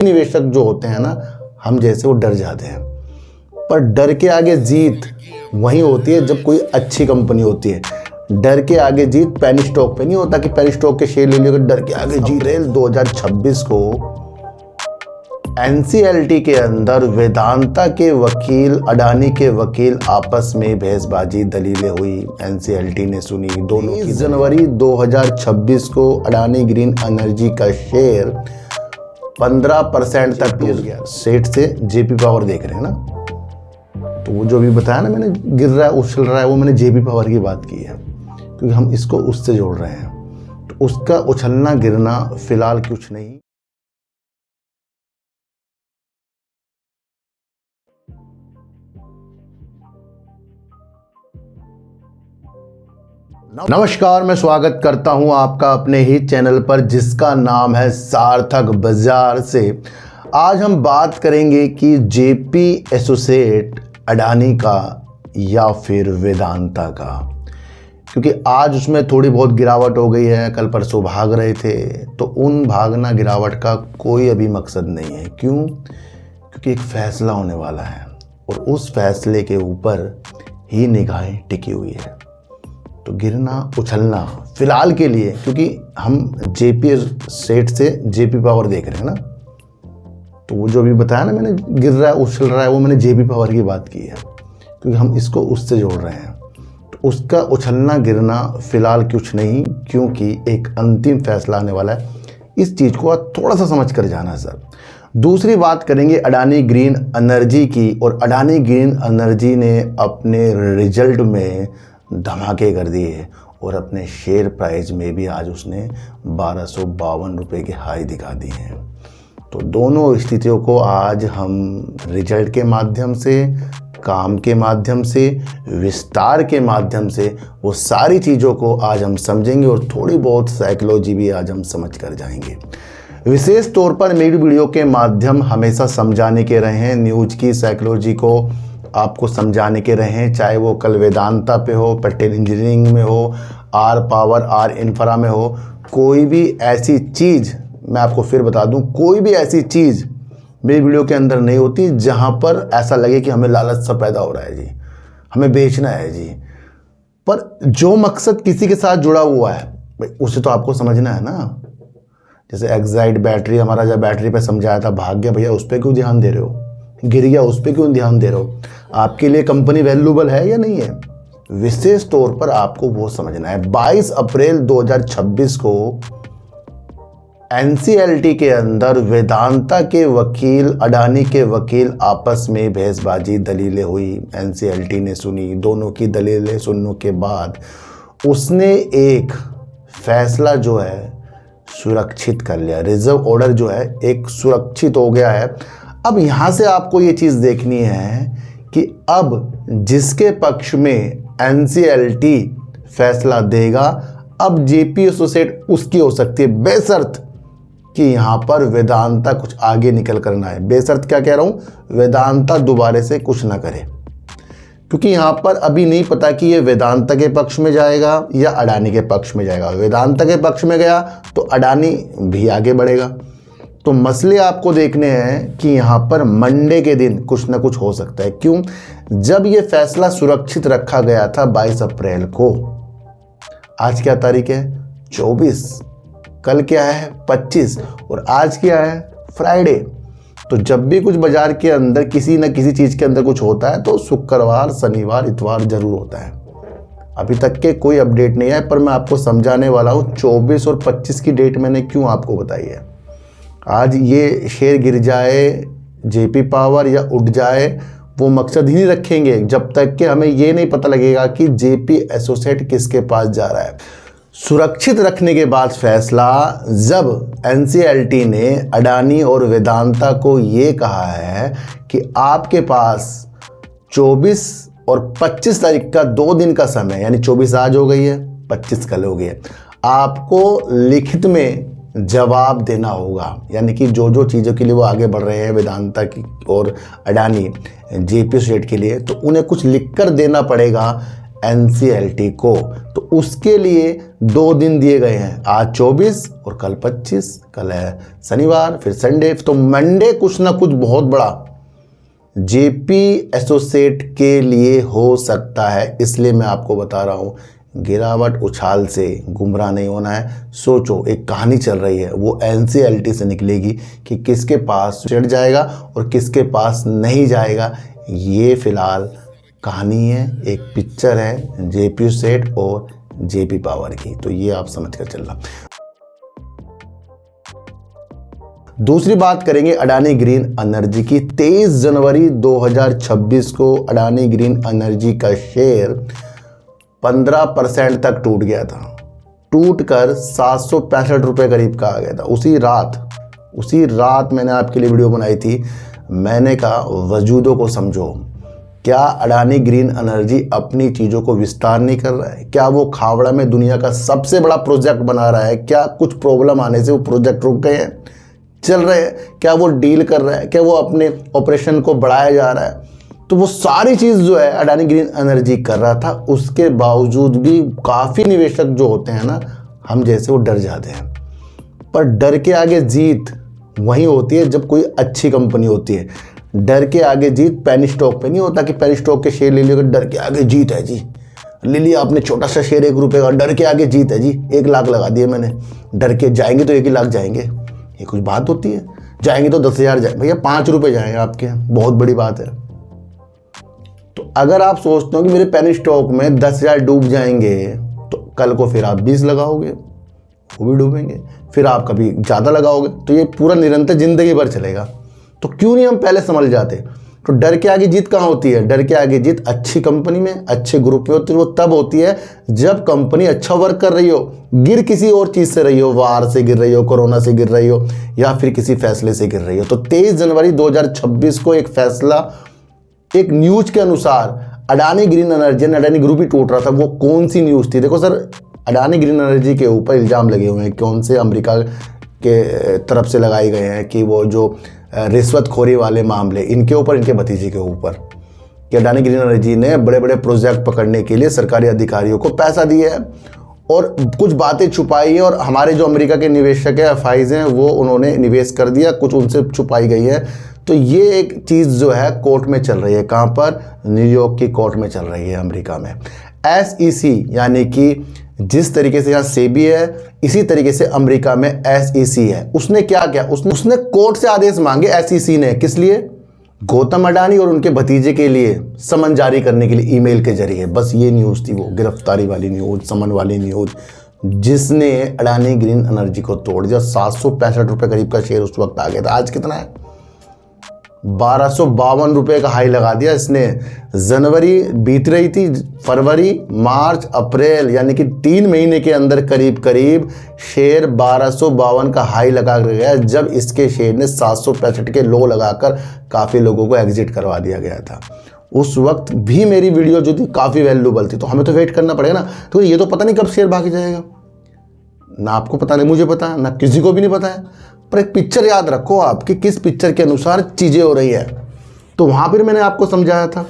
निवेशक जो होते हैं ना, हम जैसे, वो डर जाते हैं। पर डर के आगे जीत वहीं होती है जब कोई अच्छी कंपनी होती है। डर के आगे जीत पेनी स्टॉक पे नहीं होता कि पेनी स्टॉक के शेयर ले लियो, डर के आगे जीत। अप्रैल 2026 को एनसीएलटी के अंदर वेदांता के वकील, अडानी के वकील आपस में बहसबाजी, दलीलें हुई, एनसीएलटी ने सुनी। दोनों की जनवरी 2026 को अडानी ग्रीन एनर्जी का शेयर 15% तक टूट गया। सेठ से जेपी पावर देख रहे हैं ना, तो वो जो भी बताया ना मैंने, गिर रहा है, उछल रहा है, वो मैंने जेपी पावर की बात की है, क्योंकि हम इसको उससे जोड़ रहे हैं। तो उसका उछलना गिरना फिलहाल कुछ नहीं। नमस्कार, मैं स्वागत करता हूं आपका अपने ही चैनल पर, जिसका नाम है सार्थक बाजार से। आज हम बात करेंगे कि जेपी एसोसिएट अडानी का या फिर वेदांता का, क्योंकि आज उसमें थोड़ी बहुत गिरावट हो गई है। कल परसों भाग रहे थे, तो उन भागना गिरावट का कोई अभी मकसद नहीं है। क्यों? क्योंकि एक फैसला होने वाला है और उस फैसले के ऊपर ही निगाहें टिकी हुई है। तो गिरना उछलना फिलहाल के लिए, क्योंकि हम जेपी सेठ से जेपी पावर देख रहे हैं ना, तो वो जो भी बताया ना मैंने, गिर रहा है, उछल रहा है, वो मैंने जेपी पावर की बात की है, क्योंकि हम इसको उससे जोड़ रहे हैं। तो उसका उछलना गिरना फिलहाल कुछ नहीं, क्योंकि एक अंतिम फैसला आने वाला है। इस चीज़ को थोड़ा सा समझ कर जाना सर। दूसरी बात करेंगे अडानी ग्रीन एनर्जी की, और अडानी ग्रीन एनर्जी ने अपने रिजल्ट में धमाके कर दिए और अपने शेयर प्राइस में भी आज उसने 1252 रुपये के हाई दिखा दिए हैं। तो दोनों स्थितियों को आज हम रिजल्ट के माध्यम से, काम के माध्यम से, विस्तार के माध्यम से, वो सारी चीज़ों को आज हम समझेंगे और थोड़ी बहुत साइकोलॉजी भी आज हम समझ कर जाएंगे। विशेष तौर पर मेरी वीडियो के माध्यम हमेशा समझाने के रहे हैं, न्यूज़ की साइकोलॉजी को आपको समझाने के रहे हैं, चाहे वो कल वेदांता पे हो, पटेल इंजीनियरिंग में हो, आर पावर, आर इंफ्रा में हो। कोई भी ऐसी चीज़, मैं आपको फिर बता दूं, कोई भी ऐसी चीज़ मेरी वीडियो के अंदर नहीं होती जहां पर ऐसा लगे कि हमें लालच सा पैदा हो रहा है जी, हमें बेचना है जी। पर जो मकसद किसी के साथ जुड़ा हुआ है उसे तो आपको समझना है ना। जैसे एक्साइड बैटरी, हमारा जब बैटरी पे समझाया था, भाग गया भैया, उस पर क्यों ध्यान दे रहे हो? गिर गया, उस पर क्यों ध्यान दे रहे हो? आपके लिए कंपनी वैल्यूएबल है या नहीं है? विशेष तौर पर आपको वो समझना है। 22 अप्रैल 2026 को एनसीएलटी के अंदर वेदांता के वकील, अडानी के वकील आपस में बहसबाजी, दलीलें हुई, एनसीएलटी ने सुनी। दोनों की दलीलें सुनने के बाद उसने एक फैसला जो है सुरक्षित कर लिया। रिजर्व ऑर्डर जो है एक सुरक्षित हो गया है। अब यहाँ से आपको ये चीज़ देखनी है कि अब जिसके पक्ष में एनसीएलटी फैसला देगा, अब जेपी एसोसिएट उसकी हो सकती है, बेशर्त कि यहाँ पर वेदांता कुछ आगे निकल करना है। बेशर्त क्या कह रहा हूँ? वेदांता दोबारा से कुछ ना करे, क्योंकि यहाँ पर अभी नहीं पता कि ये वेदांता के पक्ष में जाएगा या अडानी के पक्ष में जाएगा। वेदांता के पक्ष में गया तो अडानी भी आगे बढ़ेगा। तो मसले आपको देखने हैं कि यहाँ पर मंडे के दिन कुछ ना कुछ हो सकता है। क्यों? जब ये फैसला सुरक्षित रखा गया था 22 अप्रैल को, आज क्या तारीख है? 24, कल क्या है? 25, और आज क्या है? फ्राइडे। तो जब भी कुछ बाजार के अंदर किसी न किसी चीज़ के अंदर कुछ होता है तो शुक्रवार, शनिवार, इतवार जरूर होता है। अभी तक के कोई अपडेट नहीं है, पर मैं आपको समझाने वाला हूँ। 24 और 25 की डेट मैंने क्यों आपको बताई है। आज ये शेयर गिर जाए जेपी पावर या उठ जाए, वो मकसद ही नहीं रखेंगे जब तक कि हमें ये नहीं पता लगेगा कि जेपी एसोसिएट किसके पास जा रहा है। सुरक्षित रखने के बाद फैसला, जब एनसीएलटी ने अडानी और वेदांता को ये कहा है कि आपके पास 24 और 25 तारीख का 2 दिन का समय, यानी 24 आज हो गई है, 25 कल हो गई है, आपको लिखित में जवाब देना होगा। यानी कि जो जो चीज़ों के लिए वो आगे बढ़ रहे हैं, वेदांता की और अडानी जेपी एसोसिएट के लिए, तो उन्हें कुछ लिख कर देना पड़ेगा NCLT को। तो उसके लिए 2 दिन दिए गए हैं, आज 24 और कल 25, कल है शनिवार, फिर संडे। तो मंडे कुछ ना कुछ बहुत बड़ा JP एसोसिएट के लिए हो सकता है, इसलिए मैं आपको बता रहा हूँ। गिरावट उछाल से गुमराह नहीं होना है। सोचो, एक कहानी चल रही है, वो NCLT से निकलेगी कि किसके पास चढ़ जाएगा और किसके पास नहीं जाएगा। ये फिलहाल कहानी है, एक पिक्चर है JP एसोसिएट और JP पावर की, तो ये आप समझ कर चलना। दूसरी बात करेंगे अडानी ग्रीन एनर्जी की। 23 जनवरी 2026 को अडानी ग्रीन एनर्जी का शेयर 15% तक टूट गया था, टूट कर 765 रुपये करीब का आ गया था। उसी रात मैंने आपके लिए वीडियो बनाई थी। मैंने कहा वजूदों को समझो, क्या अडानी ग्रीन एनर्जी अपनी चीज़ों को विस्तार नहीं कर रहा है? क्या वो खावड़ा में दुनिया का सबसे बड़ा प्रोजेक्ट बना रहा है? क्या कुछ प्रॉब्लम आने से वो प्रोजेक्ट रुक गए हैं, चल रहे हैं? क्या वो डील कर रहा है? क्या वो अपने ऑपरेशन को बढ़ाया जा रहा है? तो वो सारी चीज़ जो है अडानी ग्रीन एनर्जी कर रहा था। उसके बावजूद भी काफ़ी निवेशक जो होते हैं ना, हम जैसे, वो डर जाते हैं। पर डर के आगे जीत वहीं होती है जब कोई अच्छी कंपनी होती है। डर के आगे जीत पेनी स्टॉक पे नहीं होता कि पेनी स्टॉक के शेयर ले लिया, डर के आगे जीत है जी। ले लिया आपने छोटा सा शेयर 1 रुपये का, डर के आगे जीत है जी। 1 लाख लगा दिए मैंने, डर के जाएंगे तो 1 ही लाख जाएंगे, ये कुछ बात होती है? जाएंगे तो 10,000 जाए भैया, 5 रुपये जाएंगे आपके, बहुत बड़ी बात है। तो अगर आप सोचते हो कि मेरे पेनी स्टॉक में 10,000 डूब जाएंगे, तो कल को फिर आप 20 लगाओगे, वो भी डूबेंगे, फिर आप कभी ज़्यादा लगाओगे, तो ये पूरा निरंतर जिंदगी भर चलेगा। तो क्यों नहीं हम पहले समझ जाते? तो डर के आगे जीत कहाँ होती है? डर के आगे जीत अच्छी कंपनी में, अच्छे ग्रुप में होती है। वो तब होती है जब कंपनी अच्छा वर्क कर रही हो, गिर किसी और चीज़ से रही हो, वार से गिर रही हो, कोरोना से गिर रही हो, या फिर किसी फैसले से गिर रही हो। तो 23 जनवरी 2026 को एक फैसला, एक न्यूज के अनुसार Adani green energy, Adani group ही टूट रहा था। वो कौन सी न्यूज़ थी? देखो सर, अडानी ग्रीन एनर्जी के ऊपर इल्ज़ाम लगे हुए हैं, कौन से? अमेरिका के तरफ से लगाए गए हैं कि वो जो रिश्वतखोरी वाले मामले, इनके ऊपर, इनके भतीजे के ऊपर, कि अडानी ग्रीन एनर्जी ने बड़े बड़े प्रोजेक्ट पकड़ने के लिए सरकारी अधिकारियों को पैसा दिया है और कुछ बातें छुपाई है। और हमारे जो अमेरिका के निवेशक है, एफआईज हैं, वो उन्होंने निवेश कर दिया, कुछ उनसे छुपाई गई है। तो ये एक चीज़ जो है कोर्ट में चल रही है। कहाँ पर? न्यूयॉर्क की कोर्ट में चल रही है, अमेरिका में। SEC यानी कि जिस तरीके से यहाँ सेबी है, इसी तरीके से अमेरिका में SEC है। उसने क्या किया? उसने कोर्ट से आदेश मांगे SEC ने, किस लिए? गौतम अडानी और उनके भतीजे के लिए समन जारी करने के लिए ईमेल के जरिए। बस ये न्यूज़ थी, वो गिरफ्तारी वाली न्यूज़, समन वाली न्यूज़, जिसने अडानी ग्रीन एनर्जी को तोड़ दिया। 765 रुपये करीब का शेयर उस वक्त आ गया था। आज कितना है? 1252 रुपये का हाई लगा दिया इसने। जनवरी बीत रही थी, फरवरी, मार्च, अप्रैल, यानी कि 3 महीने के अंदर करीब करीब शेयर 1252 का हाई लगा गया, जब इसके शेयर ने 765 के लो लगाकर काफ़ी लोगों को एग्जिट करवा दिया गया था। उस वक्त भी मेरी वीडियो जो थी काफ़ी वैल्यूबल थी, तो हमें तो वेट करना पड़ेगा ना। तो ये तो पता नहीं कब शेयर भाग जाएगा, ना आपको पता, नहीं मुझे पता, ना किसी को भी नहीं पता है। पर एक पिक्चर याद रखो आप कि किस पिक्चर के अनुसार चीज़ें हो रही है। तो वहाँ पर मैंने आपको समझाया था,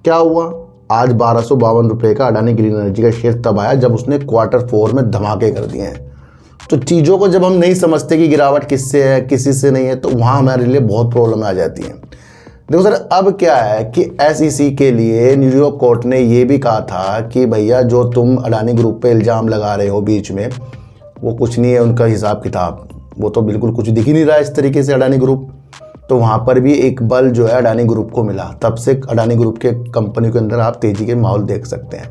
क्या हुआ? आज 1252 रुपये का अडानी ग्रीन एनर्जी का शेयर तब आया जब उसने Q4 में धमाके कर दिए हैं। तो चीज़ों को जब हम नहीं समझते कि गिरावट किससे है, किसी से नहीं है, तो वहाँ हमारे लिए बहुत प्रॉब्लम आ जाती है। देखो सर, अब क्या है कि SEC के लिए न्यूयॉर्क कोर्ट ने ये भी कहा था कि भैया जो तुम अडानी ग्रुप पे इल्ज़ाम लगा रहे हो बीच में, वो कुछ नहीं है उनका हिसाब किताब, वो तो बिल्कुल कुछ दिख ही नहीं रहा है इस तरीके से अडानी ग्रुप। तो वहाँ पर भी एक बल जो है अडानी ग्रुप को मिला। तब से अडानी ग्रुप के कंपनी के अंदर आप तेज़ी के माहौल देख सकते हैं।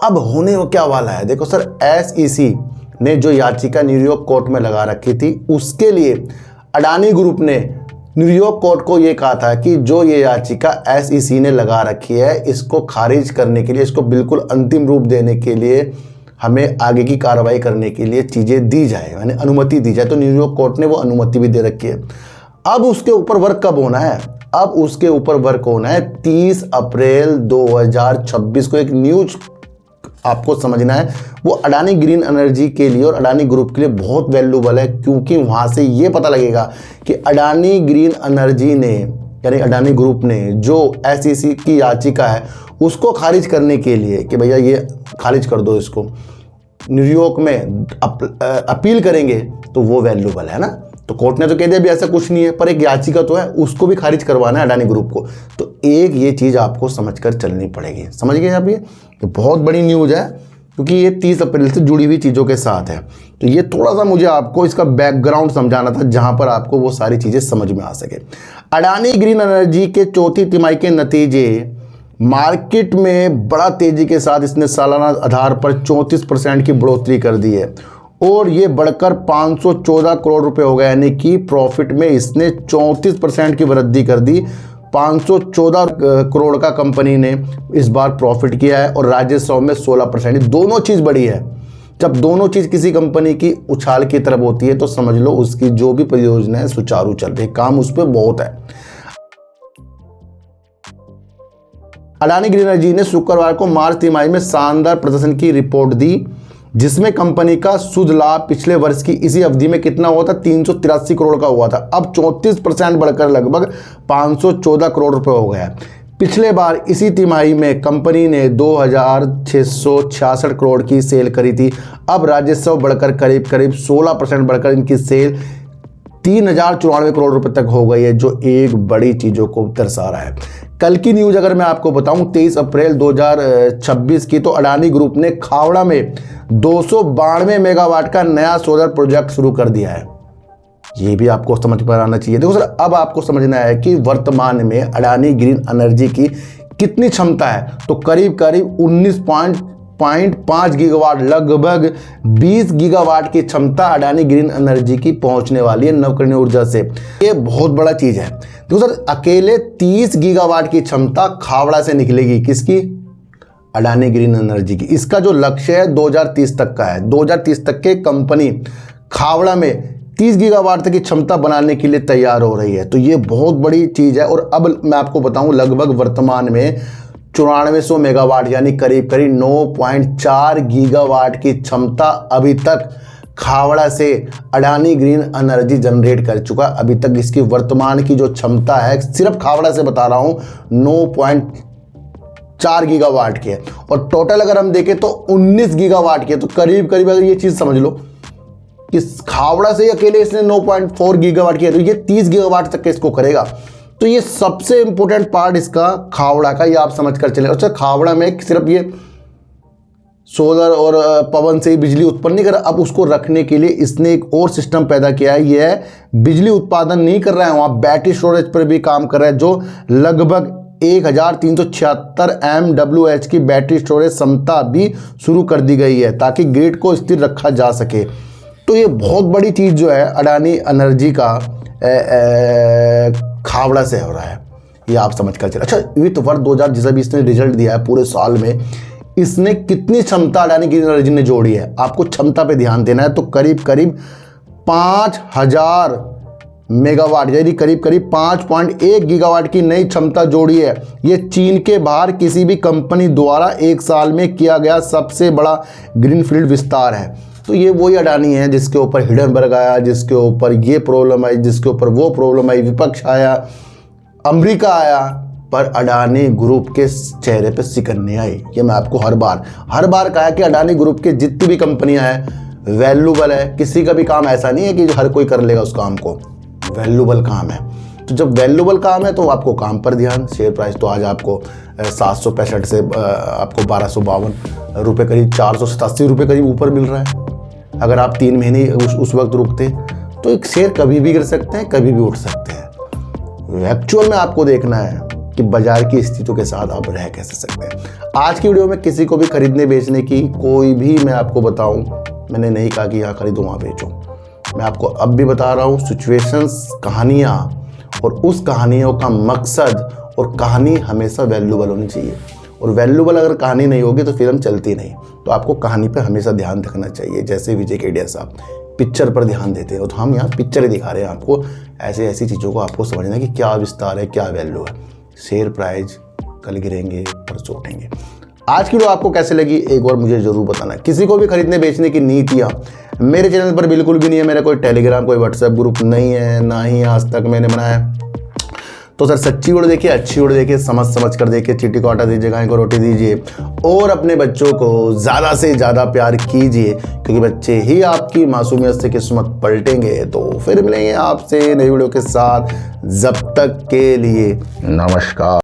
अब होने वो क्या वाला है? देखो सर, SEC ने जो याचिका न्यूयॉर्क कोर्ट में लगा रखी थी, उसके लिए अडानी ग्रुप ने न्यूयॉर्क कोर्ट को ये कहा था कि जो ये याचिका SEC ने लगा रखी है, इसको खारिज करने के लिए, इसको बिल्कुल अंतिम रूप देने के लिए हमें आगे की कार्रवाई करने के लिए चीज़ें दी जाए, यानी अनुमति दी जाए। तो न्यूयॉर्क कोर्ट ने वो अनुमति भी दे रखी है। अब उसके ऊपर वर्क कब होना है? अब उसके ऊपर वर्क होना है 30 अप्रैल 2026 को। एक न्यूज आपको समझना है, वो अडानी ग्रीन एनर्जी के लिए और अडानी ग्रुप के लिए बहुत वैल्यूबल है, क्योंकि वहाँ से ये पता लगेगा कि अडानी ग्रीन एनर्जी ने, यानी अडानी ग्रुप ने, जो SEC की याचिका है उसको खारिज करने के लिए कि भैया ये खारिज कर दो, इसको न्यूयॉर्क में अपील करेंगे तो वो वैल्यूबल है ना। तो कोर्ट ने तो कह दिया भी ऐसा कुछ नहीं है, पर एक याचिका तो है, उसको भी खारिज करवाना है अडानी ग्रुप को। तो एक ये चीज़ आपको समझकर चलनी पड़ेगी। समझ गए आप? ये बहुत बड़ी न्यूज़ है, क्योंकि ये 30 अप्रैल से जुड़ी हुई चीज़ों के साथ है। तो ये थोड़ा सा मुझे आपको इसका बैकग्राउंड समझाना था, जहां पर आपको वो सारी चीज़ें समझ में आ सके। अडानी ग्रीन एनर्जी के चौथी तिमाही के नतीजे मार्केट में बड़ा तेजी के साथ इसने सालाना आधार पर 34% की बढ़ोतरी कर दी है, और ये बढ़कर 514 करोड़ रुपए हो गए, यानी कि प्रॉफिट में इसने 34% की वृद्धि कर दी। 514 करोड़ का कंपनी ने इस बार प्रॉफिट किया है, और राजस्व में 16%। दोनों चीज़ बड़ी है। जब दोनों चीज़ किसी कंपनी की उछाल की तरफ होती है तो समझ लो उसकी जो भी परियोजना है सुचारू चल रही है, काम उस पर बहुत है। अडानी ग्रीन एनर्जी ने शुक्रवार को मार्च तिमाही में शानदार प्रदर्शन की रिपोर्ट दी, जिसमें कंपनी का शुद्ध लाभ पिछले वर्ष की इसी अवधि में कितना हुआ था? 383 करोड़ का हुआ था। अब 34% बढ़कर लगभग 514 करोड़ रुपए हो गया। पिछले बार इसी तिमाही में कंपनी ने 2666 करोड़ की सेल करी थी। अब राजस्व बढ़कर करीब 16% बढ़कर इनकी सेल 3094 करोड़ रुपए तक हो गई है, जो एक बड़ी चीज़ों को दर्शा रहा है। कल की न्यूज़ अगर मैं आपको बताऊं 23 अप्रैल 2026 की, तो अडानी ग्रुप ने खावड़ा में 292 मेगावाट का नया सोलर प्रोजेक्ट शुरू कर दिया है। ये भी आपको समझ में आना चाहिए। देखो सर, अब आपको समझना है कि वर्तमान में अडानी ग्रीन एनर्जी की कितनी क्षमता है। तो करीब 19.5 गीगावाट, लगभग 20 गीगावाट की क्षमता अडानी ग्रीन एनर्जी की पहुंचने वाली है नवकरणीय ऊर्जा से। ये बहुत बड़ा चीज है। देखो सर, अकेले 30 गीगावाट की क्षमता खावड़ा से निकलेगी। किसकी? अडानी ग्रीन एनर्जी की। इसका जो लक्ष्य है 2030 तक का है। 2030 तक के कंपनी खावड़ा में 30 गीगावाट तक की क्षमता बनाने के लिए तैयार हो रही है। तो ये बहुत बड़ी चीज है। और अब मैं आपको बताऊं, लगभग वर्तमान में 9400 मेगावाट, यानी करीब 9.4 गीगावाट की क्षमता अभी तक खावड़ा से अडानी ग्रीन एनर्जी जनरेट कर चुका। अभी तक इसकी वर्तमान की जो क्षमता है, सिर्फ खावड़ा से बता रहा हूं, 9.4 गीगावाट की है। और टोटल अगर हम देखें तो 19 गीगावाट की है। तो करीब अगर ये चीज समझ लो कि खावड़ा से अकेले इसने 9.4 गीगावाट की है, तो ये 30 गीगावाट तक इसको करेगा। तो ये सबसे इंपॉर्टेंट पार्ट इसका खावड़ा का, ये आप समझ कर चले। अच्छा, खावड़ा में सिर्फ ये सोलर और पवन से ही बिजली उत्पन्न नहीं कर रहा, अब उसको रखने के लिए इसने एक और सिस्टम पैदा किया है। ये बिजली उत्पादन नहीं कर रहा है, वहाँ बैटरी स्टोरेज पर भी काम कर रहा है, जो लगभग 1376 MWH की बैटरी स्टोरेज क्षमता भी शुरू कर दी गई है, ताकि ग्रिड को स्थिर रखा जा सके। तो ये बहुत बड़ी चीज़ जो है अडानी एनर्जी का खावड़ा से हो रहा है, ये आप समझ कर चले। अच्छा, वित्त वर्ष 2020 ने रिजल्ट दिया है, पूरे साल में इसने कितनी क्षमता अडानी ग्रीन एनर्जी ने जोड़ी है, आपको क्षमता पे ध्यान देना है। तो करीब 5000 मेगावाट, यानी करीब 5.1 गीगावाट की नई क्षमता जोड़ी है। ये चीन के बाहर किसी भी कंपनी द्वारा एक साल में किया गया सबसे बड़ा ग्रीनफील्ड विस्तार है। तो ये वही अडानी है जिसके ऊपर हिडनबर्ग आया, जिसके ऊपर ये प्रॉब्लम आई, जिसके ऊपर वो प्रॉब्लम आई, विपक्ष आया, अमेरिका आया, पर अडानी ग्रुप के चेहरे पे सिकन नहीं आई। ये मैं आपको हर बार कहा कि अडानी ग्रुप के जितनी भी कंपनियां हैं वैल्यूबल है। किसी का भी काम ऐसा नहीं है कि हर कोई कर लेगा उस काम को, वैल्यूबल काम है। तो जब वैल्यूबल काम है तो आपको काम पर ध्यान। शेयर प्राइस तो आज आपको 765 से आपको 1252 रुपये करीब, 487 रुपये करीब ऊपर मिल रहा है। अगर आप 3 महीने उस वक्त रुकते तो एक शेयर कभी भी गिर सकते हैं, कभी भी उठ सकते हैं। एक्चुअल में आपको देखना है कि बाजार की स्थितियों के साथ आप रह कैसे सकते हैं। आज की वीडियो में किसी को भी खरीदने बेचने की कोई भी मैं आपको बताऊं, मैंने नहीं कहा कि यहाँ खरीदो वहाँ बेचो। मैं आपको अब भी बता रहा हूँ, सिचुएशंस, कहानियाँ, और उस कहानियों का मकसद और कहानी हमेशा वैल्यूबल होनी चाहिए। और वैल्यूबल अगर कहानी नहीं होगी तो फिल्म चलती नहीं। तो आपको कहानी पर हमेशा ध्यान रखना चाहिए। जैसे विजय केडिया साहब पिक्चर पर ध्यान देते हैं, तो हम यहाँ पिक्चर ही दिखा रहे हैं आपको। ऐसी चीज़ों को आपको समझना है कि क्या विस्तार है, क्या वैल्यू है। शेयर प्राइस कल गिरेंगे, परसों उठेंगे। आज की वीडियो आपको कैसे लगी एक बार मुझे ज़रूर बताना। किसी को भी खरीदने बेचने की नीतियाँ मेरे चैनल पर बिल्कुल भी नहीं है। मेरा कोई टेलीग्राम, कोई व्हाट्सएप ग्रुप नहीं है, ना ही आज तक मैंने बनाया। तो सर सच्ची उड़ देखिए, अच्छी उड़ देखिए, समझ समझ कर देखिए, चींटी को आटा दीजिए, गाय को रोटी दीजिए और अपने बच्चों को ज़्यादा से ज़्यादा प्यार कीजिए, क्योंकि बच्चे ही आपकी मासूमियत से किस्मत पलटेंगे। तो फिर मिलेंगे आपसे नई वीडियो के साथ, जब तक के लिए नमस्कार।